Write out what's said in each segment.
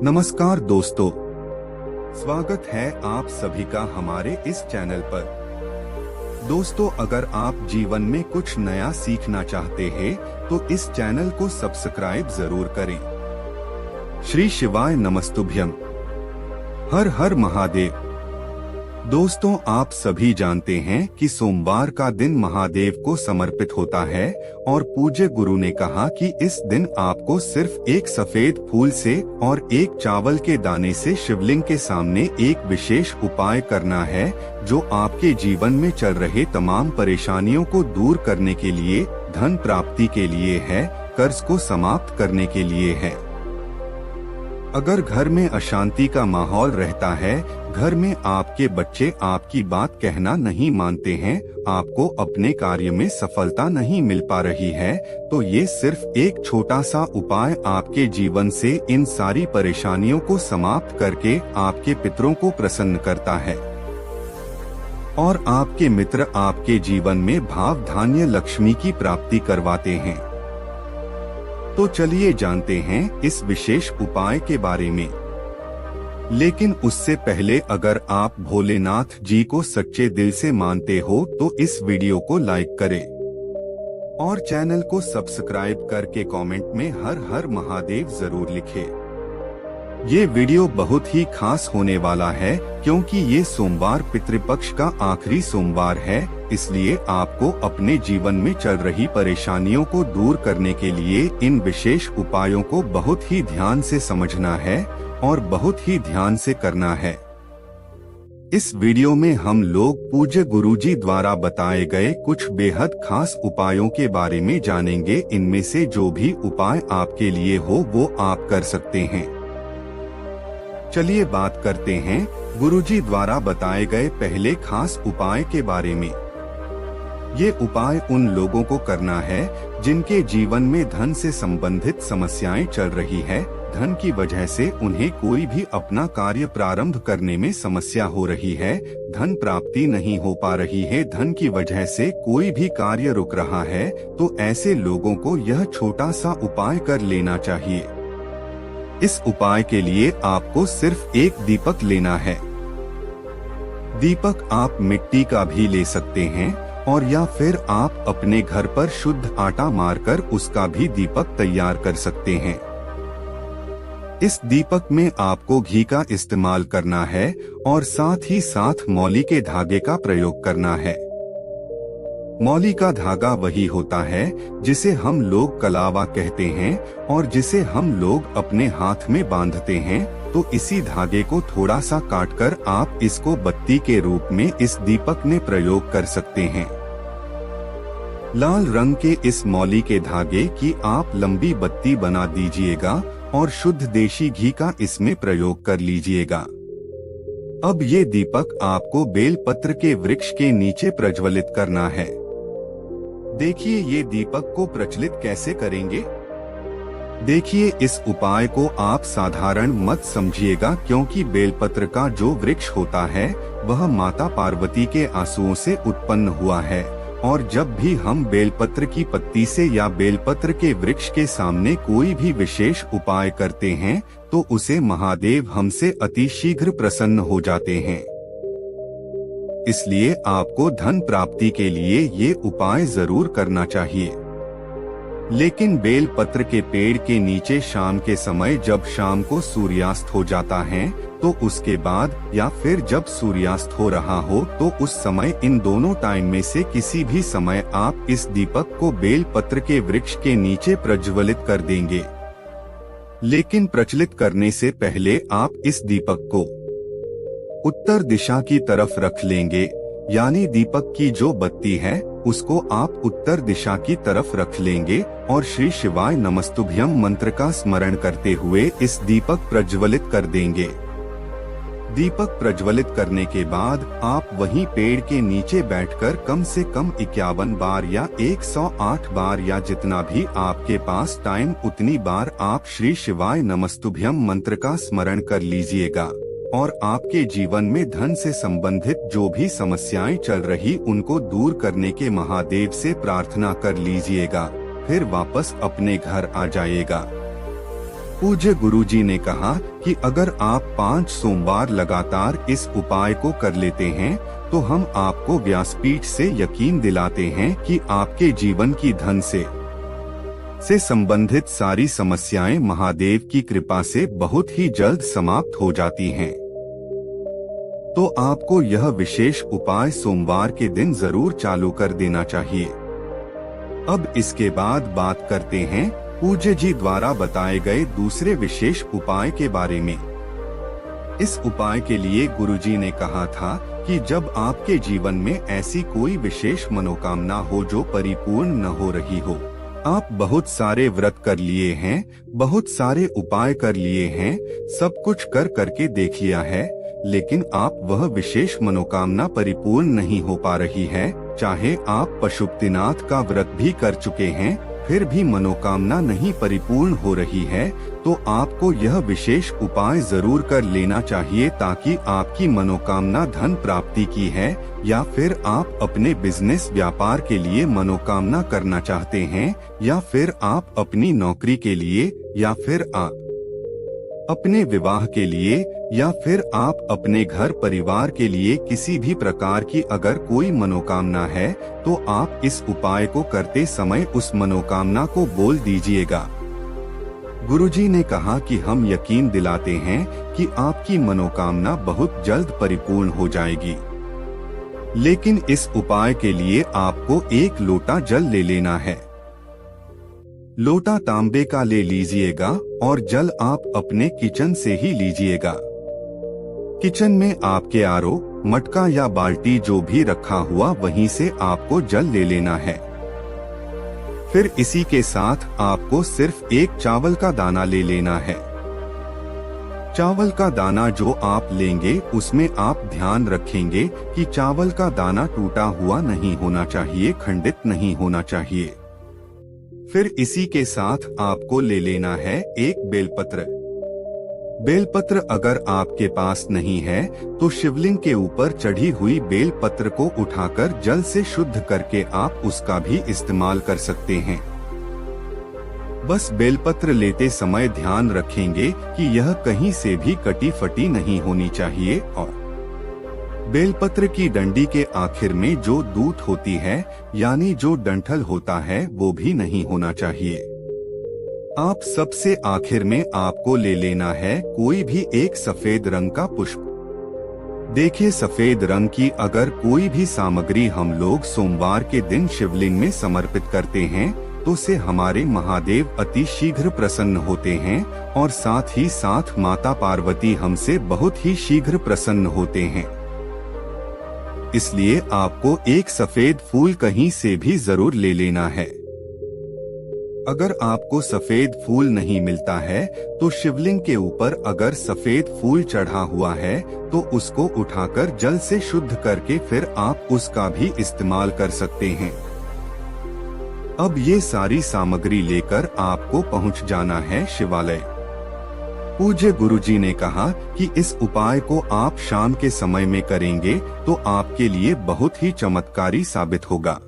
नमस्कार दोस्तों, स्वागत है आप सभी का हमारे इस चैनल पर। दोस्तों, अगर आप जीवन में कुछ नया सीखना चाहते हैं तो इस चैनल को सब्सक्राइब जरूर करें। श्री शिवाय नमस्तुभ्यम। हर हर महादेव। दोस्तों, आप सभी जानते हैं कि सोमवार का दिन महादेव को समर्पित होता है और पूज्य गुरु ने कहा कि इस दिन आपको सिर्फ एक सफेद फूल से और एक चावल के दाने से शिवलिंग के सामने एक विशेष उपाय करना है, जो आपके जीवन में चल रहे तमाम परेशानियों को दूर करने के लिए, धन प्राप्ति के लिए है, कर्ज को समाप्त करने के लिए है। अगर घर में अशांति का माहौल रहता है, घर में आपके बच्चे आपकी बात कहना नहीं मानते हैं, आपको अपने कार्य में सफलता नहीं मिल पा रही है, तो ये सिर्फ एक छोटा सा उपाय आपके जीवन से इन सारी परेशानियों को समाप्त करके आपके पितरों को प्रसन्न करता है और आपके मित्र आपके जीवन में भाव धान्य लक्ष्मी की प्राप्ति करवाते हैं। तो चलिए जानते हैं इस विशेष उपाय के बारे में। लेकिन उससे पहले अगर आप भोलेनाथ जी को सच्चे दिल से मानते हो तो इस वीडियो को लाइक करें और चैनल को सब्सक्राइब करके कमेंट में हर हर महादेव जरूर लिखें। ये वीडियो बहुत ही खास होने वाला है क्योंकि ये सोमवार पितृपक्ष का आखिरी सोमवार है, इसलिए आपको अपने जीवन में चल रही परेशानियों को दूर करने के लिए इन विशेष उपायों को बहुत ही ध्यान से समझना है और बहुत ही ध्यान से करना है। इस वीडियो में हम लोग पूज्य गुरुजी द्वारा बताए गए कुछ बेहद खास उपायों के बारे में जानेंगे। इनमें से जो भी उपाय आपके लिए हो वो आप कर सकते हैं। चलिए बात करते हैं गुरुजी द्वारा बताए गए पहले खास उपाय के बारे में। ये उपाय उन लोगों को करना है जिनके जीवन में धन से संबंधित समस्याएं चल रही है। धन की वजह से उन्हें कोई भी अपना कार्य प्रारंभ करने में समस्या हो रही है, धन प्राप्ति नहीं हो पा रही है, धन की वजह से कोई भी कार्य रुक रहा है, तो ऐसे लोगों को यह छोटा सा उपाय कर लेना चाहिए। इस उपाय के लिए आपको सिर्फ एक दीपक लेना है। दीपक आप मिट्टी का भी ले सकते हैं और या फिर आप अपने घर पर शुद्ध आटा मारकर उसका भी दीपक तैयार कर सकते हैं। इस दीपक में आपको घी का इस्तेमाल करना है और साथ ही साथ मौली के धागे का प्रयोग करना है। मौली का धागा वही होता है जिसे हम लोग कलावा कहते हैं और जिसे हम लोग अपने हाथ में बांधते हैं। तो इसी धागे को थोड़ा सा काटकर आप इसको बत्ती के रूप में इस दीपक में प्रयोग कर सकते हैं। लाल रंग के इस मौली के धागे की आप लंबी बत्ती बना दीजिएगा और शुद्ध देशी घी का इसमें प्रयोग कर लीजिएगा। अब ये दीपक आपको बेलपत्र के वृक्ष के नीचे प्रज्वलित करना है। देखिए ये दीपक को प्रज्वलित कैसे करेंगे। देखिए इस उपाय को आप साधारण मत समझिएगा, क्योंकि बेलपत्र का जो वृक्ष होता है वह माता पार्वती के आंसुओं से उत्पन्न हुआ है और जब भी हम बेलपत्र की पत्ती से या बेलपत्र के वृक्ष के सामने कोई भी विशेष उपाय करते हैं तो उसे महादेव हमसे अति शीघ्र प्रसन्न हो जाते हैं। इसलिए आपको धन प्राप्ति के लिए ये उपाय जरूर करना चाहिए। लेकिन बेल पत्र के पेड़ के नीचे शाम के समय जब शाम को सूर्यास्त हो जाता है तो उसके बाद या फिर जब सूर्यास्त हो रहा हो तो उस समय, इन दोनों टाइम में से किसी भी समय आप इस दीपक को बेल पत्र के वृक्ष के नीचे प्रज्वलित कर देंगे। लेकिन प्रज्वलित करने से पहले आप इस दीपक को उत्तर दिशा की तरफ रख लेंगे, यानी दीपक की जो बत्ती है उसको आप उत्तर दिशा की तरफ रख लेंगे और श्री शिवाय नमस्तुभ्यम मंत्र का स्मरण करते हुए इस दीपक प्रज्वलित कर देंगे। दीपक प्रज्वलित करने के बाद आप वहीं पेड़ के नीचे बैठकर कम से कम 51 बार या 108 बार या जितना भी आपके पास टाइम उतनी बार आप श्री शिवाय नमस्तुभ्यम मंत्र का स्मरण कर लीजिएगा और आपके जीवन में धन से संबंधित जो भी समस्याएं चल रही उनको दूर करने के महादेव से प्रार्थना कर लीजिएगा। फिर वापस अपने घर आ जाइएगा। पूज्य गुरुजी ने कहा कि अगर आप 5 सोमवार लगातार इस उपाय को कर लेते हैं तो हम आपको व्यासपीठ से यकीन दिलाते हैं कि आपके जीवन की धन से संबंधित सारी समस्याएं महादेव की कृपा से बहुत ही जल्द समाप्त हो जाती हैं। तो आपको यह विशेष उपाय सोमवार के दिन जरूर चालू कर देना चाहिए। अब इसके बाद बात करते हैं पूज्य जी द्वारा बताए गए दूसरे विशेष उपाय के बारे में। इस उपाय के लिए गुरुजी ने कहा था कि जब आपके जीवन में ऐसी कोई विशेष मनोकामना हो जो परिपूर्ण न हो रही हो, आप बहुत सारे व्रत कर लिए हैं, बहुत सारे उपाय कर लिए हैं, सब कुछ करके देख लिया है, लेकिन आप वह विशेष मनोकामना परिपूर्ण नहीं हो पा रही है, चाहे आप पशुपतिनाथ का व्रत भी कर चुके हैं, फिर भी मनोकामना नहीं परिपूर्ण हो रही है, तो आपको यह विशेष उपाय जरूर कर लेना चाहिए ताकि आपकी मनोकामना धन प्राप्ति की है, या फिर आप अपने बिजनेस व्यापार के लिए मनोकामना करना चाहते हैं, या फिर आप अपनी नौकरी के लिए, या फिर आप अपने विवाह के लिए, या फिर आप अपने घर परिवार के लिए किसी भी प्रकार की अगर कोई मनोकामना है तो आप इस उपाय को करते समय उस मनोकामना को बोल दीजिएगा। गुरुजी ने कहा कि हम यकीन दिलाते हैं कि आपकी मनोकामना बहुत जल्द परिपूर्ण हो जाएगी, लेकिन इस उपाय के लिए आपको 1 लोटा जल ले लेना है। लोटा तांबे का ले लीजिएगा और जल आप अपने किचन से ही लीजिएगा। किचन में आपके आरओ, मटका या बाल्टी जो भी रखा हुआ वहीं से आपको जल ले लेना है। फिर इसी के साथ आपको सिर्फ 1 चावल का दाना ले लेना है। चावल का दाना जो आप लेंगे उसमें आप ध्यान रखेंगे कि चावल का दाना टूटा हुआ नहीं होना चाहिए, खंडित नहीं होना चाहिए। फिर इसी के साथ आपको ले लेना है 1 बेलपत्र। बेलपत्र अगर आपके पास नहीं है तो शिवलिंग के ऊपर चढ़ी हुई बेलपत्र को उठाकर जल से शुद्ध करके आप उसका भी इस्तेमाल कर सकते हैं। बस बेलपत्र लेते समय ध्यान रखेंगे कि यह कहीं से भी कटी फटी नहीं होनी चाहिए, और बेलपत्र की डंडी के आखिर में जो दूत होती है यानी जो डंठल होता है वो भी नहीं होना चाहिए। आप सबसे आखिर में आपको ले लेना है कोई भी 1 सफेद रंग का पुष्प। देखिए, सफेद रंग की अगर कोई भी सामग्री हम लोग सोमवार के दिन शिवलिंग में समर्पित करते हैं तो से हमारे महादेव अति शीघ्र प्रसन्न होते हैं, और साथ ही साथ माता पार्वती हमसे बहुत ही शीघ्र प्रसन्न होते हैं। इसलिए आपको 1 सफेद फूल कहीं से भी जरूर ले लेना है। अगर आपको सफेद फूल नहीं मिलता है तो शिवलिंग के ऊपर अगर सफेद फूल चढ़ा हुआ है तो उसको उठाकर जल से शुद्ध करके फिर आप उसका भी इस्तेमाल कर सकते हैं। अब ये सारी सामग्री लेकर आपको पहुंच जाना है शिवालय। पूज्य गुरुजी ने कहा कि इस उपाय को आप शाम के समय में करेंगे तो आपके लिए बहुत ही चमत्कारी साबित होगा।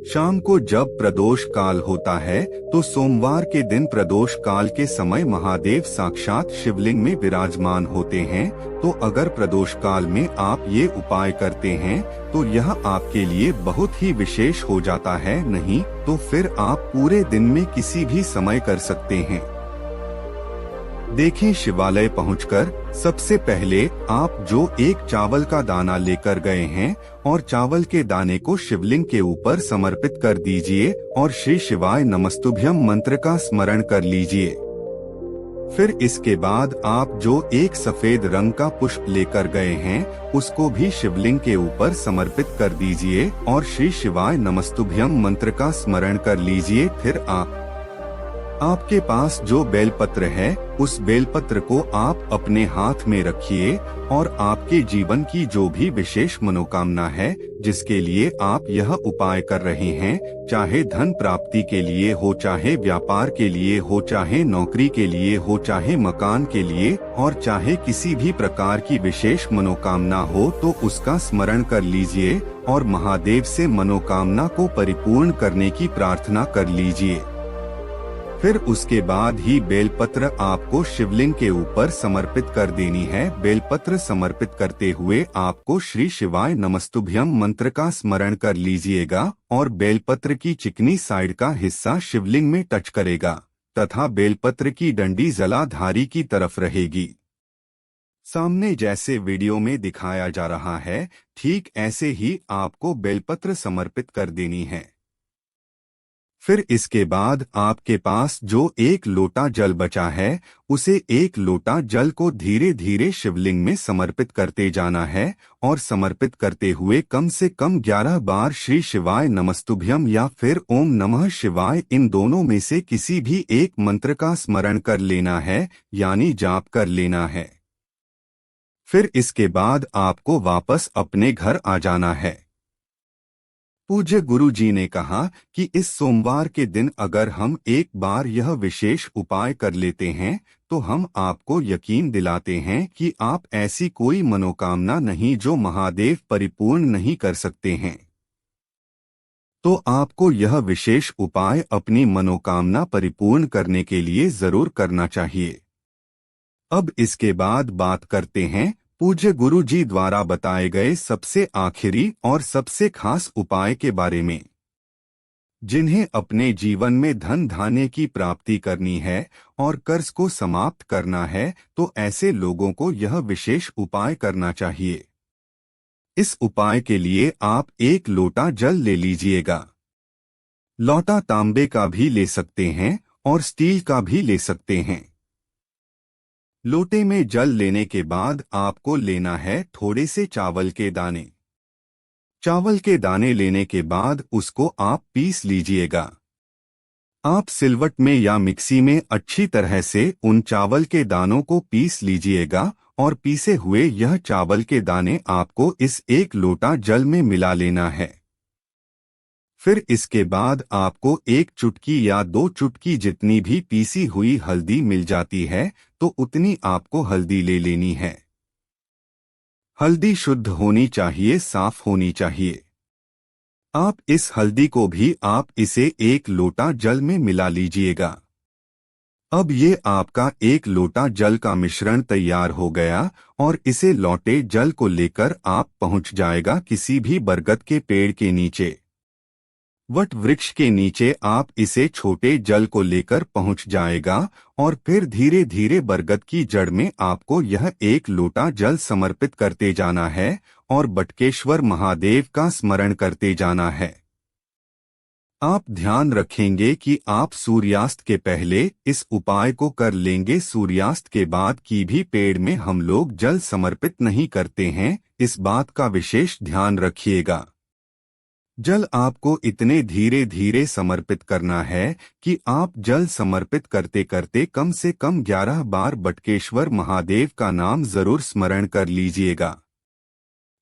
शाम को जब प्रदोष काल होता है तो सोमवार के दिन प्रदोष काल के समय महादेव साक्षात शिवलिंग में विराजमान होते हैं, तो अगर प्रदोष काल में आप ये उपाय करते हैं तो यह आपके लिए बहुत ही विशेष हो जाता है, नहीं तो फिर आप पूरे दिन में किसी भी समय कर सकते हैं। देखें, शिवालय पहुंचकर सबसे पहले आप जो 1 चावल का दाना लेकर गए हैं और चावल के दाने को शिवलिंग के ऊपर समर्पित कर दीजिए और श्री शिवाय नमस्तुभ्यम मंत्र का स्मरण कर लीजिए। फिर इसके बाद आप जो 1 सफेद रंग का पुष्प लेकर गए हैं उसको भी शिवलिंग के ऊपर समर्पित कर दीजिए और श्री शिवाय नमस्तुभ्यम मंत्र का स्मरण कर लीजिए। फिर आपके पास जो बेलपत्र है उस बेलपत्र को आप अपने हाथ में रखिए और आपके जीवन की जो भी विशेष मनोकामना है जिसके लिए आप यह उपाय कर रहे हैं, चाहे धन प्राप्ति के लिए हो, चाहे व्यापार के लिए हो, चाहे नौकरी के लिए हो, चाहे मकान के लिए और चाहे किसी भी प्रकार की विशेष मनोकामना हो, तो उसका स्मरण कर लीजिए और महादेव से मनोकामना को परिपूर्ण करने की प्रार्थना कर लीजिए। फिर उसके बाद ही बेलपत्र आपको शिवलिंग के ऊपर समर्पित कर देनी है। बेलपत्र समर्पित करते हुए आपको श्री शिवाय नमस्तुभ्यम मंत्र का स्मरण कर लीजिएगा और बेलपत्र की चिकनी साइड का हिस्सा शिवलिंग में टच करेगा तथा बेलपत्र की डंडी जलाधारी की तरफ रहेगी। सामने जैसे वीडियो में दिखाया जा रहा है, ठीक ऐसे ही आपको बेलपत्र समर्पित कर देनी है। फिर इसके बाद आपके पास जो 1 लोटा जल बचा है, उसे 1 लोटा जल को धीरे धीरे शिवलिंग में समर्पित करते जाना है और समर्पित करते हुए कम से कम 11 बार श्री शिवाय नमस्तुभ्यम या फिर ओम नमः शिवाय, इन दोनों में से किसी भी एक मंत्र का स्मरण कर लेना है, यानी जाप कर लेना है। फिर इसके बाद आपको वापस अपने घर आ जाना है। पूज्य गुरु जी ने कहा कि इस सोमवार के दिन अगर हम एक बार यह विशेष उपाय कर लेते हैं तो हम आपको यकीन दिलाते हैं कि आप ऐसी कोई मनोकामना नहीं जो महादेव परिपूर्ण नहीं कर सकते हैं। तो आपको यह विशेष उपाय अपनी मनोकामना परिपूर्ण करने के लिए जरूर करना चाहिए। अब इसके बाद बात करते हैं पूज्य गुरु जी द्वारा बताए गए सबसे आखिरी और सबसे खास उपाय के बारे में। जिन्हें अपने जीवन में धन धान्य की प्राप्ति करनी है और कर्ज को समाप्त करना है, तो ऐसे लोगों को यह विशेष उपाय करना चाहिए। इस उपाय के लिए आप 1 लोटा जल ले लीजिएगा। लोटा तांबे का भी ले सकते हैं और स्टील का भी ले सकते हैं। लोटे में जल लेने के बाद आपको लेना है थोड़े से चावल के दाने। चावल के दाने लेने के बाद उसको आप पीस लीजिएगा। आप सिलवट में या मिक्सी में अच्छी तरह से उन चावल के दानों को पीस लीजिएगा और पीसे हुए यह चावल के दाने आपको इस 1 लोटा जल में मिला लेना है। फिर इसके बाद आपको 1 चुटकी या 2 चुटकी जितनी भी पीसी हुई हल्दी मिल जाती है, तो उतनी आपको हल्दी ले लेनी है। हल्दी शुद्ध होनी चाहिए, साफ होनी चाहिए। आप इस हल्दी को भी आप इसे 1 लोटा जल में मिला लीजिएगा। अब ये आपका 1 लोटा जल का मिश्रण तैयार हो गया और इसे लौटे जल को लेकर आप पहुंच जाएगा किसी भी बरगद के पेड़ के नीचे, वट वृक्ष के नीचे। आप इसे छोटे जल को लेकर पहुंच जाएगा और फिर धीरे धीरे बरगद की जड़ में आपको यह 1 लोटा जल समर्पित करते जाना है और बटकेश्वर महादेव का स्मरण करते जाना है। आप ध्यान रखेंगे कि आप सूर्यास्त के पहले इस उपाय को कर लेंगे। सूर्यास्त के बाद की भी पेड़ में हम लोग जल समर्पित नहीं करते हैं, इस बात का विशेष ध्यान रखिएगा। जल आपको इतने धीरे धीरे समर्पित करना है कि आप जल समर्पित करते करते कम से कम 11 बार बटकेश्वर महादेव का नाम जरूर स्मरण कर लीजिएगा।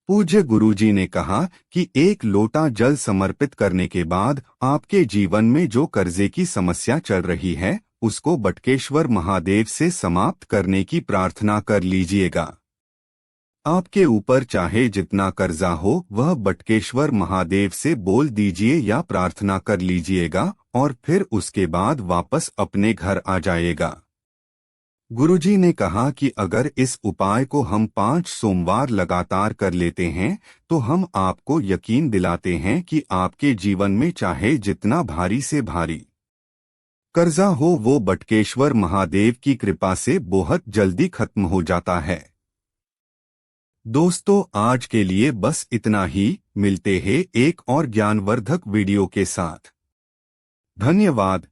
पूज्य गुरुजी ने कहा कि 1 लोटा जल समर्पित करने के बाद आपके जीवन में जो कर्जे की समस्या चल रही है, उसको बटकेश्वर महादेव से समाप्त करने की प्रार्थना कर लीजिएगा। आपके ऊपर चाहे जितना कर्जा हो वह बटकेश्वर महादेव से बोल दीजिए या प्रार्थना कर लीजिएगा और फिर उसके बाद वापस अपने घर आ जाएगा। गुरुजी ने कहा कि अगर इस उपाय को हम 5 सोमवार लगातार कर लेते हैं तो हम आपको यकीन दिलाते हैं कि आपके जीवन में चाहे जितना भारी से भारी कर्जा हो वो बटकेश्वर महादेव की कृपा से बहुत जल्दी खत्म हो जाता है। दोस्तों, आज के लिए बस इतना ही। मिलते हैं एक और ज्ञानवर्धक वीडियो के साथ। धन्यवाद।